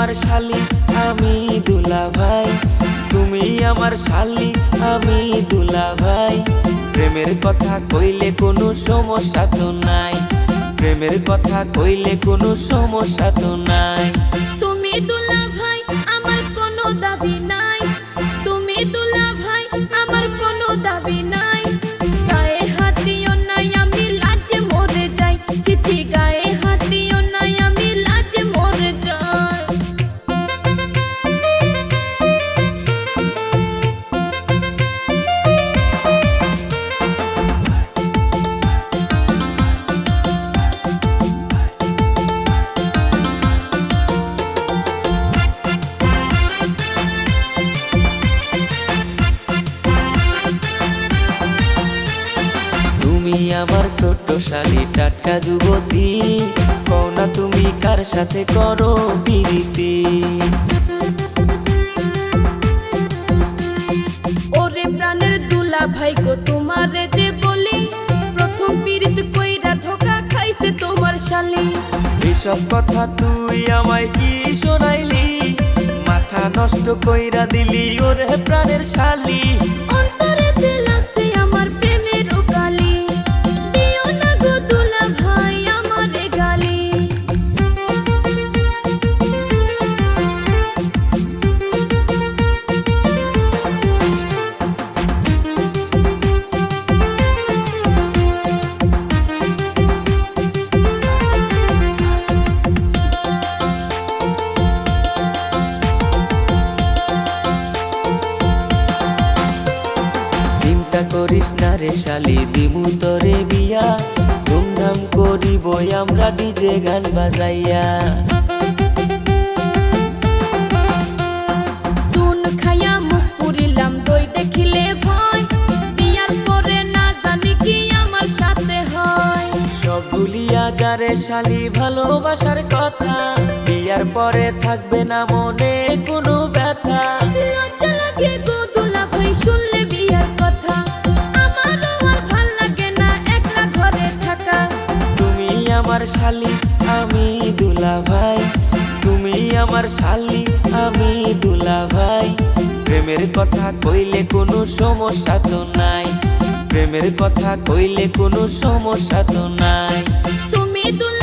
আমার শালি আমি দুলাভাই, তুমি আমার শালি আমি দুলাভাই। প্রেমের কথা কইলে কোনো সমস্যা তো নাই, প্রেমের কথা কইলে কোনো সমস্যা তো নাই। তুমি দুলাভাই আমার কোনো দাবি নাই, তুমি দুলাভাই আমার কোনো দাবি নাই। গায়ে হাত দিও নাই আমি লাজে মরে যাই, চিচি গায়ে হাত দিও নাই আমি লাজে মরে যাই। তুমি আমার ছোট্ট শালি টাটকা যুবতী, কও না তুমি কার সাথে করো প্রীতি। ওরে প্রাণের দুলাভাই গো তোমারে যে বলি, প্রথম পীড়িত কইরা ধোকা খাইছে তোমার শালি। এসব কথা তুই আমায় কি শোনাইলি, মাথা নষ্ট কইরা দিলি ওরে প্রাণের শালি। অন্তরেতে লাগছে আমার প্রেমের কালি, দিও না গো দুলাভাই আমারে গালি। চিন্তা করিস না রে শালি, দিমু তোরে বিয়া, ধুমধাম করিব আমরা ডিজে গান বাজাইয়া। চুন খাইয়া মুখ পুরিলাম দই দেখিলে ভয়, বিয়ার পরে না জানি কি আমার সাথে হয়। সব ভুলিয়া যারে শালি ভালোবাসার কথা, বিয়ার পরে থাকবে না মনে কোনো ব্যথা। লজ্জা লাগে গো দুলাভাই শুনলে বিয়ার কথা, আমারও আর ভাল লাগে না একলা ঘরে থাকা। তুমি আমার শালি আমি দুলাভাই, তুমি আমার শালি আমি দুলাভাই। প্রেমের কথা কইলে কোনো সমস্যা তো নাই, প্রেমের কথা কইলে কোনো সমস্যা তো নাই। তুমি দুলাভাই